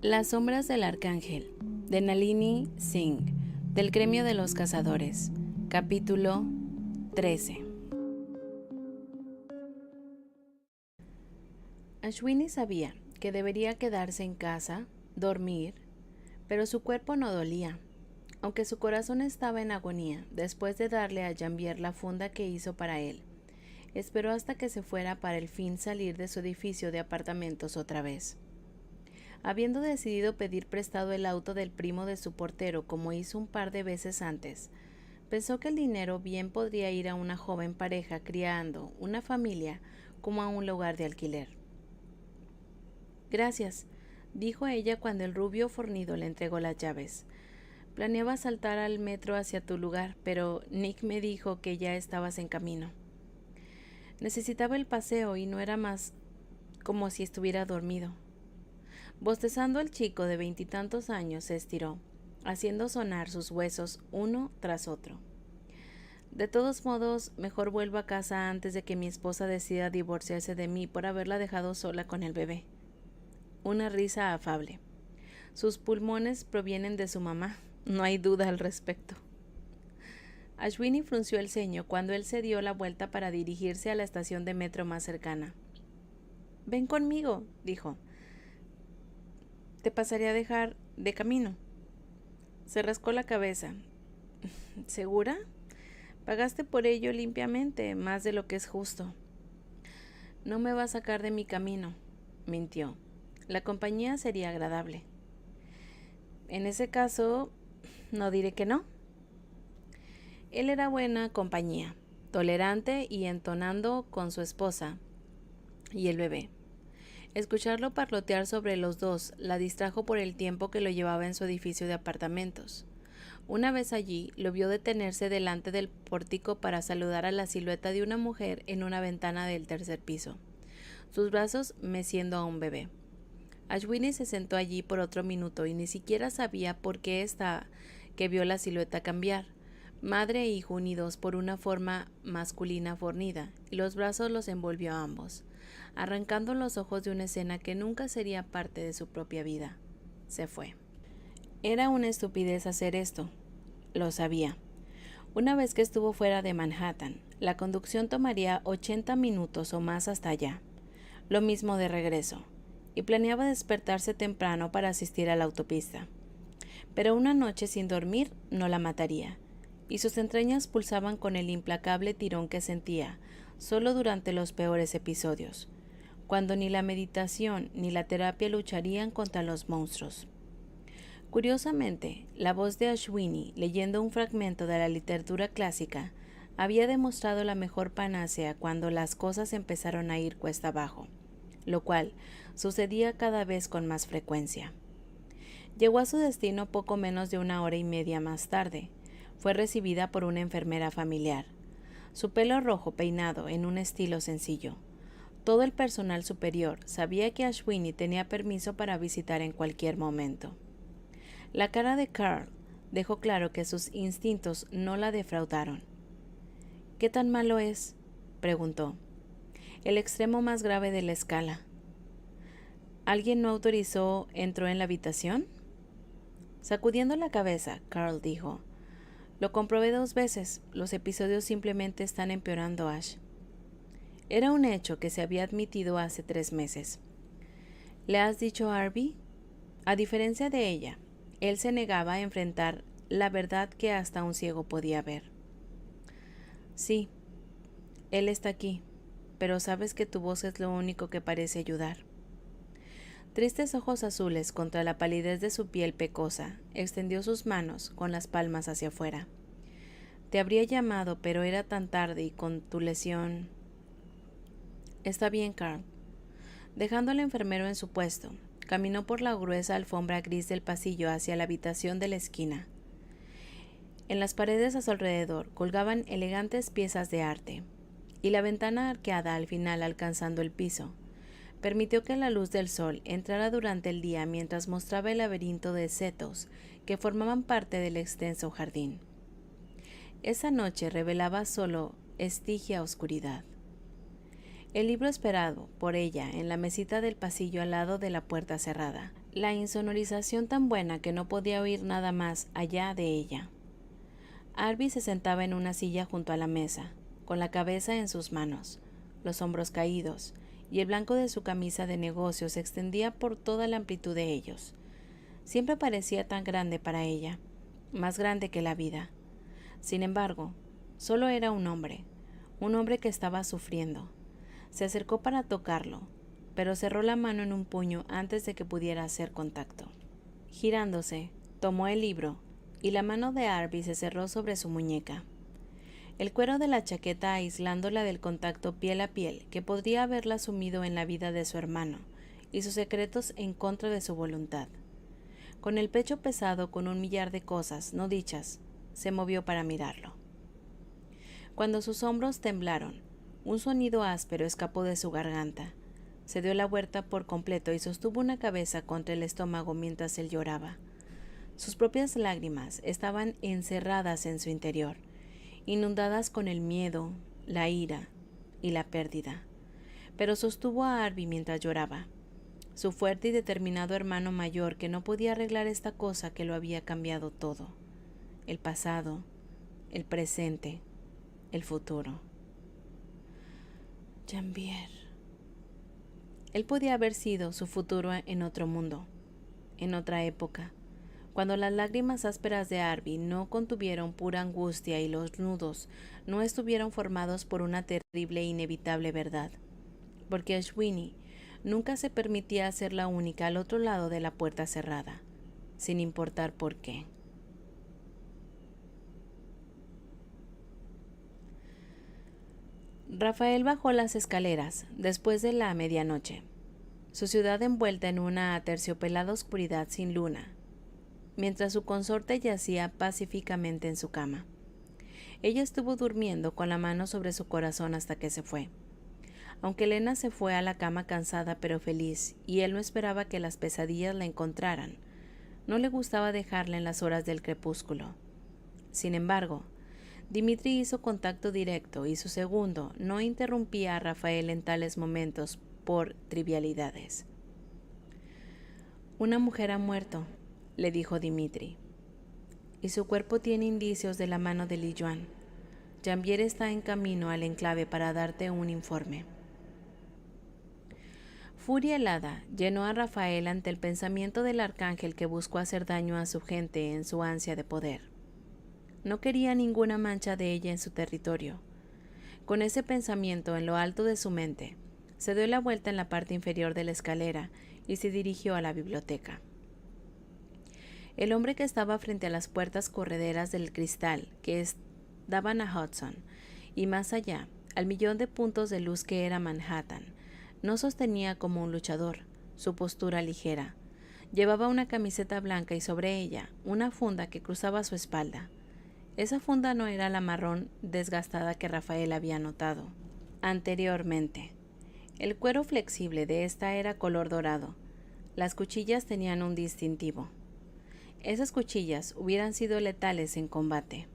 Las sombras del arcángel, de Nalini Singh, del gremio de los cazadores, capítulo 13. Ashwini sabía que debería quedarse en casa, dormir, pero su cuerpo no dolía, aunque su corazón estaba en agonía después de darle a Janvier la funda que hizo para él. Esperó hasta que se fuera para el fin salir de su edificio de apartamentos otra vez. Habiendo decidido pedir prestado el auto del primo de su portero como hizo un par de veces antes, pensó que el dinero bien podría ir a una joven pareja criando una familia como a un lugar de alquiler. Gracias, dijo ella cuando el rubio fornido le entregó las llaves. Planeaba saltar al metro hacia tu lugar, pero Nick me dijo que ya estabas en camino. Necesitaba el paseo y no era más como si estuviera dormido. Bostezando el chico de 20 años se estiró, haciendo sonar sus huesos uno tras otro. De todos modos, mejor vuelvo a casa antes de que mi esposa decida divorciarse de mí por haberla dejado sola con el bebé. Una risa afable. Sus pulmones provienen de su mamá, no hay duda al respecto. Ashwini frunció el ceño cuando él se dio la vuelta para dirigirse a la estación de metro más cercana. «Ven conmigo», dijo. «Te pasaré a dejar de camino». Se rascó la cabeza. «¿Segura? Pagaste por ello limpiamente, más de lo que es justo». «No me va a sacar de mi camino», mintió. «La compañía sería agradable». «En ese caso, no diré que no». Él era buena compañía, tolerante y entonando con su esposa y el bebé. Escucharlo parlotear sobre los dos la distrajo por el tiempo que lo llevaba en su edificio de apartamentos. Una vez allí, lo vio detenerse delante del pórtico para saludar a la silueta de una mujer en una ventana del tercer piso, sus brazos meciendo a un bebé. Ashwini se sentó allí por otro minuto y ni siquiera sabía por qué estaba que vio la silueta cambiar. Madre e hijo unidos por una forma masculina fornida, y los brazos los envolvió a ambos, arrancando los ojos de una escena que nunca sería parte de su propia vida. Se fue. Era una estupidez hacer esto. Lo sabía. Una vez que estuvo fuera de Manhattan, la conducción tomaría 80 minutos o más hasta allá. Lo mismo de regreso. Y planeaba despertarse temprano para asistir a la autopista. Pero una noche sin dormir no la mataría, y sus entrañas pulsaban con el implacable tirón que sentía, solo durante los peores episodios, cuando ni la meditación ni la terapia lucharían contra los monstruos. Curiosamente, la voz de Ashwini, leyendo un fragmento de la literatura clásica, había demostrado la mejor panacea cuando las cosas empezaron a ir cuesta abajo, lo cual sucedía cada vez con más frecuencia. Llegó a su destino poco menos de 1 hora y media más tarde. Fue recibida por una enfermera familiar. Su pelo rojo peinado en un estilo sencillo. Todo el personal superior sabía que Ashwini tenía permiso para visitar en cualquier momento. La cara de Carl dejó claro que sus instintos no la defraudaron. «¿Qué tan malo es?», preguntó. «El extremo más grave de la escala». «¿Alguien no autorizó entró en la habitación?». Sacudiendo la cabeza, Carl dijo: «Lo comprobé 2 veces. Los episodios simplemente están empeorando, Ash». Era un hecho que se había admitido hace 3 meses. «¿Le has dicho a Harvey?». A diferencia de ella, él se negaba a enfrentar la verdad que hasta un ciego podía ver. «Sí, él está aquí, pero sabes que tu voz es lo único que parece ayudar». Tristes ojos azules contra la palidez de su piel pecosa, extendió sus manos con las palmas hacia afuera. «Te habría llamado, pero era tan tarde y con tu lesión». «Está bien, Carl». Dejando al enfermero en su puesto, caminó por la gruesa alfombra gris del pasillo hacia la habitación de la esquina. En las paredes a su alrededor colgaban elegantes piezas de arte, y la ventana arqueada al final alcanzando el piso permitió que la luz del sol entrara durante el día mientras mostraba el laberinto de setos que formaban parte del extenso jardín. Esa noche revelaba solo estigia oscuridad. El libro esperado por ella en la mesita del pasillo al lado de la puerta cerrada la insonorización tan buena que no podía oír nada más allá de ella. Arby se sentaba en una silla junto a la mesa, con la cabeza en sus manos, los hombros caídos, y el blanco de su camisa de negocio se extendía por toda la amplitud de ellos. Siempre parecía tan grande para ella, más grande que la vida. Sin embargo, solo era un hombre que estaba sufriendo. Se acercó para tocarlo, pero cerró la mano en un puño antes de que pudiera hacer contacto. Girándose, tomó el libro, y la mano de Arby se cerró sobre su muñeca. El cuero de la chaqueta aislándola del contacto piel a piel que podría haberla sumido en la vida de su hermano y sus secretos en contra de su voluntad. Con el pecho pesado con un millar de cosas no dichas, se movió para mirarlo. Cuando sus hombros temblaron, un sonido áspero escapó de su garganta. Se dio la vuelta por completo y sostuvo una cabeza contra el estómago mientras él lloraba. Sus propias lágrimas estaban encerradas en su interior, inundadas con el miedo, la ira y la pérdida. Pero sostuvo a Arby mientras lloraba, su fuerte y determinado hermano mayor que no podía arreglar esta cosa que lo había cambiado todo: el pasado, el presente, el futuro. Jambier. Él podía haber sido su futuro en otro mundo, en otra época, cuando las lágrimas ásperas de Arby no contuvieron pura angustia y los nudos no estuvieron formados por una terrible e inevitable verdad, porque Ashwini nunca se permitía ser la única al otro lado de la puerta cerrada, sin importar por qué. Rafael bajó las escaleras después de la medianoche, su ciudad envuelta en una aterciopelada oscuridad sin luna, mientras su consorte yacía pacíficamente en su cama. Ella estuvo durmiendo con la mano sobre su corazón hasta que se fue. Aunque Elena se fue a la cama cansada pero feliz, y él no esperaba que las pesadillas la encontraran, no le gustaba dejarla en las horas del crepúsculo. Sin embargo, Dimitri hizo contacto directo y su segundo no interrumpía a Rafael en tales momentos por trivialidades. «Una mujer ha muerto», le dijo Dimitri, «y su cuerpo tiene indicios de la mano de Li Yuan. Jambier está en camino al enclave para darte un informe». Furia helada llenó a Rafael ante el pensamiento del arcángel que buscó hacer daño a su gente en su ansia de poder. No quería ninguna mancha de ella en su territorio. Con ese pensamiento en lo alto de su mente, se dio la vuelta en la parte inferior de la escalera y se dirigió a la biblioteca. El hombre que estaba frente a las puertas correderas del cristal que daban a Hudson, y más allá, al millón de puntos de luz que era Manhattan, no sostenía como un luchador, su postura ligera. Llevaba una camiseta blanca y sobre ella una funda que cruzaba su espalda. Esa funda no era la marrón desgastada que Rafael había notado anteriormente. El cuero flexible de esta era color dorado. Las cuchillas tenían un distintivo. Esas cuchillas hubieran sido letales en combate.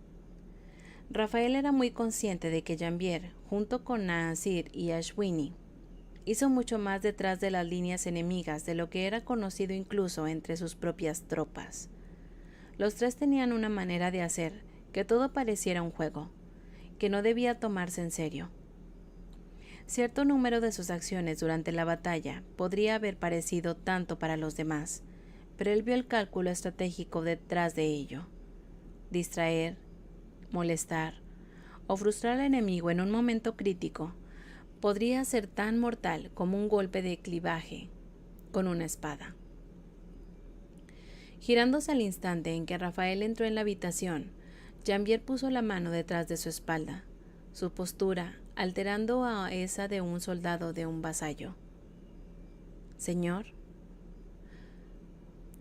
Rafael era muy consciente de que Jambier, junto con Nasir y Ashwini, hizo mucho más detrás de las líneas enemigas de lo que era conocido incluso entre sus propias tropas. Los tres tenían una manera de hacer que todo pareciera un juego, que no debía tomarse en serio. Cierto número de sus acciones durante la batalla podría haber parecido tanto para los demás, pero él vio el cálculo estratégico detrás de ello. Distraer, molestar o frustrar al enemigo en un momento crítico podría ser tan mortal como un golpe de clivaje con una espada. Girándose al instante en que Rafael entró en la habitación, Jambier puso la mano detrás de su espalda, su postura alterando a esa de un soldado de un vasallo. «Señor».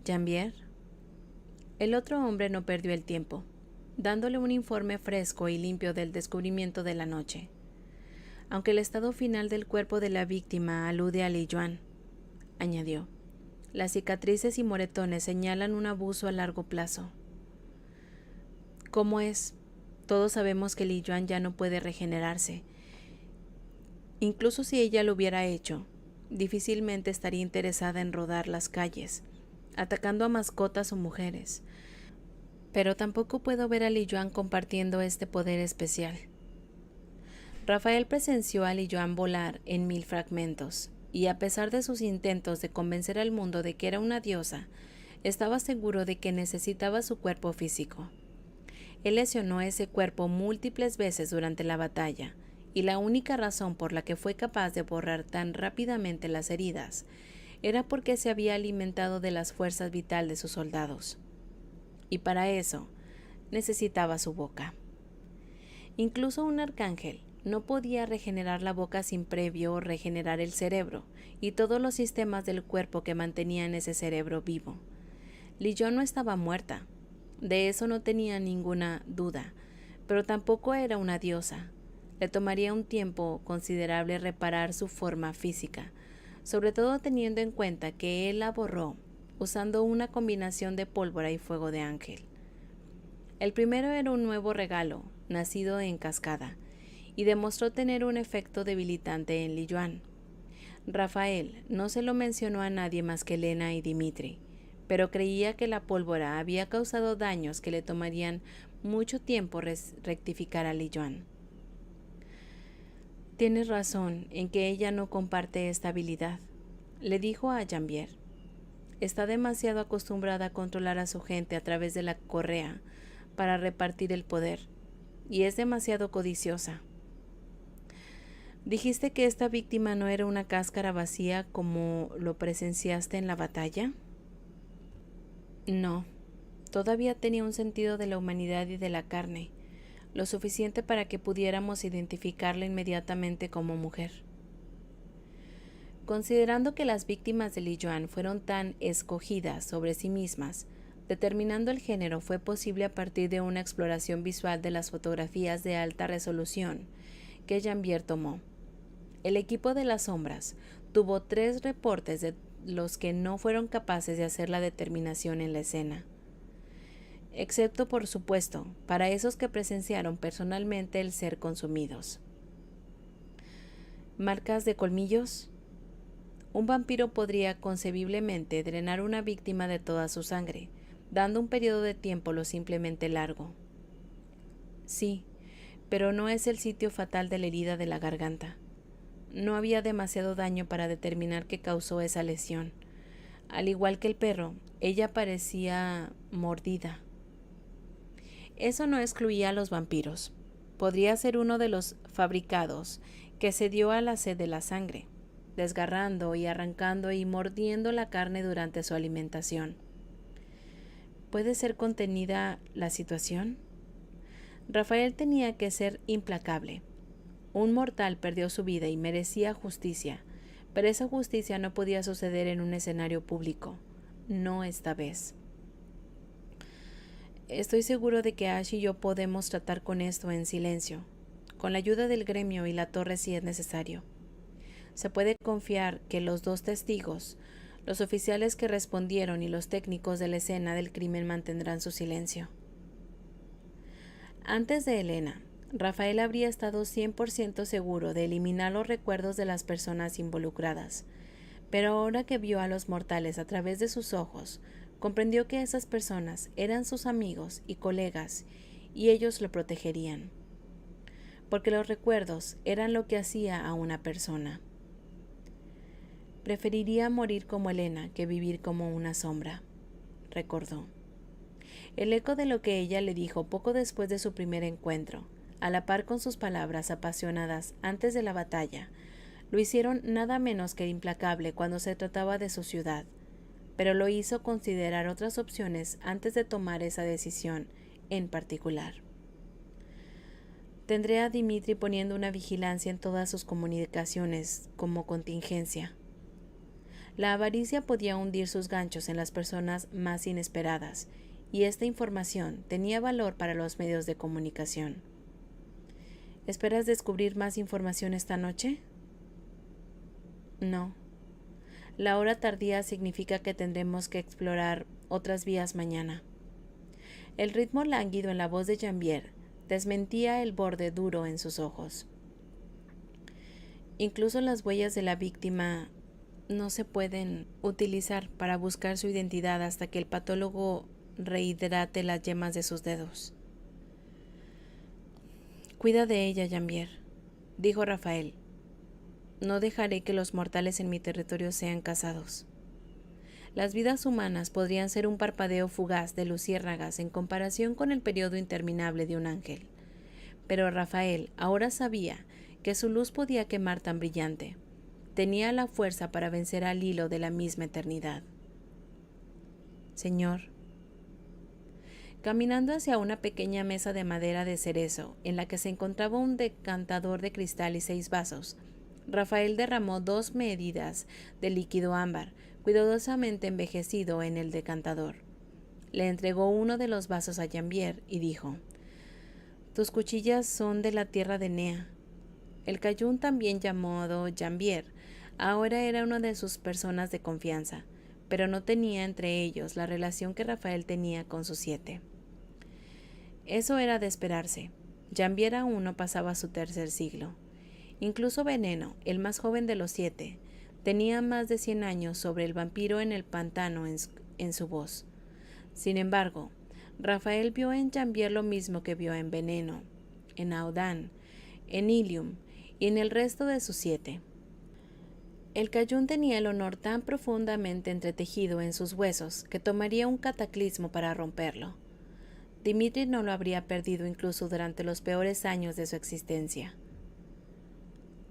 «Jambier». El otro hombre no perdió el tiempo, dándole un informe fresco y limpio del descubrimiento de la noche. «Aunque el estado final del cuerpo de la víctima alude a Li Yuan», añadió, «las cicatrices y moretones señalan un abuso a largo plazo». «¿Cómo es? Todos sabemos que Li Yuan ya no puede regenerarse. Incluso si ella lo hubiera hecho, difícilmente estaría interesada en rodar las calles, atacando a mascotas o mujeres. Pero tampoco puedo ver a Li Yuan compartiendo este poder especial. Rafael presenció a Li Yuan volar en 1000 fragmentos, y a pesar de sus intentos de convencer al mundo de que era una diosa, estaba seguro de que necesitaba su cuerpo físico. Él lesionó ese cuerpo múltiples veces durante la batalla, y la única razón por la que fue capaz de borrar tan rápidamente las heridas era porque se había alimentado de las fuerzas vitales de sus soldados. Y para eso necesitaba su boca. Incluso un arcángel no podía regenerar la boca sin previo regenerar el cerebro y todos los sistemas del cuerpo que mantenían ese cerebro vivo. Li Yuan no estaba muerta, de eso no tenía ninguna duda, pero tampoco era una diosa. Le tomaría un tiempo considerable reparar su forma física, sobre todo teniendo en cuenta que él la borró usando una combinación de pólvora y fuego de ángel. El primero era un nuevo regalo, nacido en cascada, y demostró tener un efecto debilitante en Li Yuan. Rafael no se lo mencionó a nadie más que Elena y Dimitri, pero creía que la pólvora había causado daños que le tomarían mucho tiempo rectificar a Li Yuan. Tienes razón en que ella no comparte esta habilidad, le dijo a Jambier. Está demasiado acostumbrada a controlar a su gente a través de la correa para repartir el poder, y es demasiado codiciosa. ¿Dijiste que esta víctima no era una cáscara vacía como lo presenciaste en la batalla? No, todavía tenía un sentido de la humanidad y de la carne, lo suficiente para que pudiéramos identificarla inmediatamente como mujer. Considerando que las víctimas de Li Yuan fueron tan escogidas sobre sí mismas, determinando el género fue posible a partir de una exploración visual de las fotografías de alta resolución que Jambier tomó. El equipo de las sombras tuvo 3 reportes de los que no fueron capaces de hacer la determinación en la escena. Excepto, por supuesto, para esos que presenciaron personalmente el ser consumidos. ¿Marcas de colmillos? Un vampiro podría concebiblemente drenar una víctima de toda su sangre, dando un periodo de tiempo lo simplemente largo. Sí, pero no es el sitio fatal de la herida de la garganta. No había demasiado daño para determinar qué causó esa lesión. Al igual que el perro, ella parecía mordida. Eso no excluía a los vampiros. Podría ser uno de los fabricados que se dio a la sed de la sangre, desgarrando y arrancando y mordiendo la carne durante su alimentación. ¿Puede ser contenida la situación? Rafael tenía que ser implacable. Un mortal perdió su vida y merecía justicia, pero esa justicia no podía suceder en un escenario público, no esta vez. Estoy seguro de que Ash y yo podemos tratar con esto en silencio, con la ayuda del gremio y la torre si es necesario. Se puede confiar que los 2 testigos, los oficiales que respondieron y los técnicos de la escena del crimen mantendrán su silencio. Antes de Elena, Rafael habría estado 100% seguro de eliminar los recuerdos de las personas involucradas, pero ahora que vio a los mortales a través de sus ojos, comprendió que esas personas eran sus amigos y colegas y ellos lo protegerían, porque los recuerdos eran lo que hacía a una persona. Preferiría morir como Elena que vivir como una sombra, recordó. El eco de lo que ella le dijo poco después de su primer encuentro, a la par con sus palabras apasionadas antes de la batalla, lo hicieron nada menos que implacable cuando se trataba de su ciudad, pero lo hizo considerar otras opciones antes de tomar esa decisión en particular. Tendré a Dimitri poniendo una vigilancia en todas sus comunicaciones como contingencia. La avaricia podía hundir sus ganchos en las personas más inesperadas, y esta información tenía valor para los medios de comunicación. ¿Esperas descubrir más información esta noche? No. La hora tardía significa que tendremos que explorar otras vías mañana. El ritmo lánguido en la voz de Jambier desmentía el borde duro en sus ojos. Incluso las huellas de la víctima no se pueden utilizar para buscar su identidad hasta que el patólogo rehidrate las yemas de sus dedos. Cuida de ella, Jambier, dijo Rafael. No dejaré que los mortales en mi territorio sean cazados. Las vidas humanas podrían ser un parpadeo fugaz de luciérnagas en comparación con el periodo interminable de un ángel. Pero Rafael ahora sabía que su luz podía quemar tan brillante. Tenía la fuerza para vencer al hilo de la misma eternidad. Señor. Caminando hacia una pequeña mesa de madera de cerezo, en la que se encontraba un decantador de cristal y 6 vasos, Rafael derramó 2 medidas de líquido ámbar, cuidadosamente envejecido, en el decantador. Le entregó uno de los vasos a Jambier y dijo: «Tus cuchillas son de la tierra de Nea». El Cayún, también llamado Jambier, ahora era una de sus personas de confianza, pero no tenía entre ellos la relación que Rafael tenía con sus 7. Eso era de esperarse. Jambier aún no pasaba su 3er siglo. Incluso Veneno, el más joven de los 7, tenía más de 100 años sobre el vampiro en el pantano en su voz. Sin embargo, Rafael vio en Jambier lo mismo que vio en Veneno, en Audán, en Ilium y en el resto de sus 7. El Cayún tenía el honor tan profundamente entretejido en sus huesos que tomaría un cataclismo para romperlo. Dimitri no lo habría perdido incluso durante los peores años de su existencia.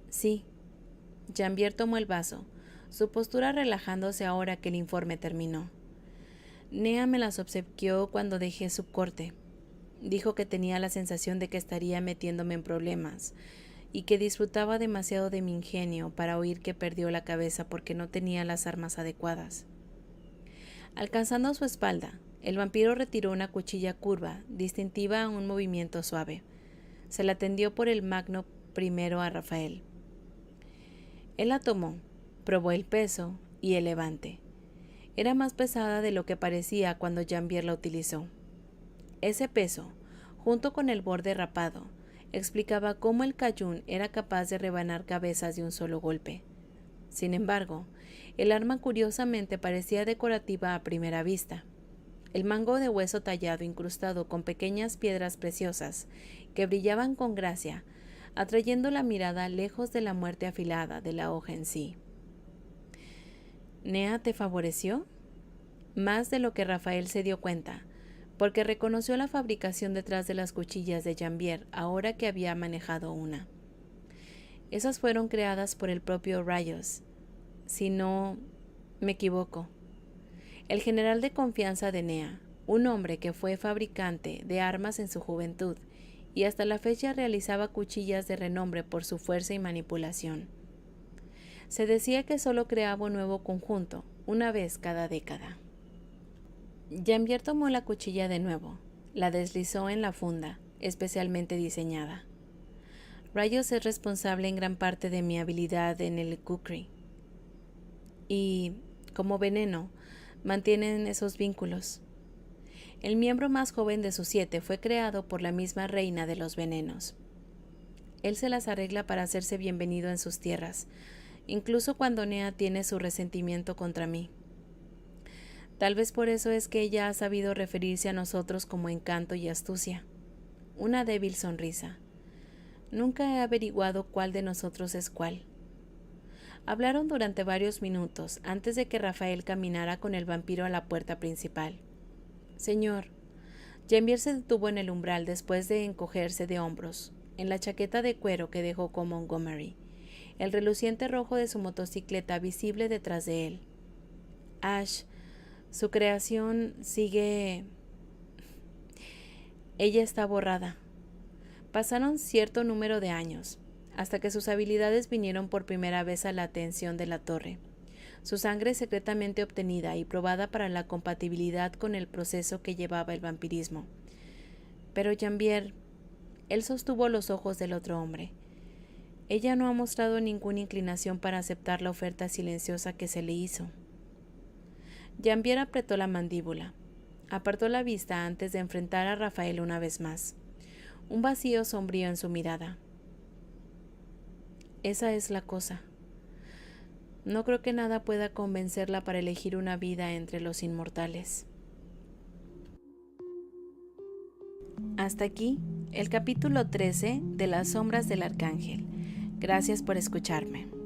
Sí. Jambier tomó el vaso, su postura relajándose ahora que el informe terminó. Nea me las obsequió cuando dejé su corte. Dijo que tenía la sensación de que estaría metiéndome en problemas y que disfrutaba demasiado de mi ingenio para oír que perdió la cabeza porque no tenía las armas adecuadas. Alcanzando su espalda, el vampiro retiró una cuchilla curva, distintiva a un movimiento suave. Se la tendió por el magno primero a Rafael. Él la tomó, probó el peso y el levante. Era más pesada de lo que parecía cuando Jambier la utilizó. Ese peso, junto con el borde rapado, explicaba cómo el Cayún era capaz de rebanar cabezas de un solo golpe. Sin embargo, el arma curiosamente parecía decorativa a primera vista. El mango de hueso tallado incrustado con pequeñas piedras preciosas que brillaban con gracia, atrayendo la mirada lejos de la muerte afilada de la hoja en sí. ¿Nea te favoreció? Más de lo que Rafael se dio cuenta, porque reconoció la fabricación detrás de las cuchillas de Jambier ahora que había manejado una. Esas fueron creadas por el propio Rayos. Si no me equivoco. El general de confianza de Nea, un hombre que fue fabricante de armas en su juventud y hasta la fecha realizaba cuchillas de renombre por su fuerza y manipulación. Se decía que solo creaba un nuevo conjunto, una vez cada década. Jambier tomó la cuchilla de nuevo, la deslizó en la funda, especialmente diseñada. Rayos es responsable en gran parte de mi habilidad en el kukri. Y, como Veneno, mantienen esos vínculos. El miembro más joven de sus 7 fue creado por la misma reina de los venenos. Él se las arregla para hacerse bienvenido en sus tierras, incluso cuando Nea tiene su resentimiento contra mí. Tal vez por eso es que ella ha sabido referirse a nosotros como encanto y astucia. Una débil sonrisa. Nunca he averiguado cuál de nosotros es cuál. Hablaron durante varios minutos antes de que Rafael caminara con el vampiro a la puerta principal. Señor, Jambier se detuvo en el umbral después de encogerse de hombros, en la chaqueta de cuero que dejó con Montgomery, el reluciente rojo de su motocicleta visible detrás de él. Ash, su creación sigue... Ella está borrada. Pasaron cierto número de años, hasta que sus habilidades vinieron por primera vez a la atención de la torre. Su sangre secretamente obtenida y probada para la compatibilidad con el proceso que llevaba el vampirismo. Pero Jambier, él sostuvo los ojos del otro hombre. Ella no ha mostrado ninguna inclinación para aceptar la oferta silenciosa que se le hizo. Jambier apretó la mandíbula. Apartó la vista antes de enfrentar a Rafael una vez más. Un vacío sombrío en su mirada. Esa es la cosa. No creo que nada pueda convencerla para elegir una vida entre los inmortales. Hasta aquí el capítulo 13 de Las sombras del arcángel. Gracias por escucharme.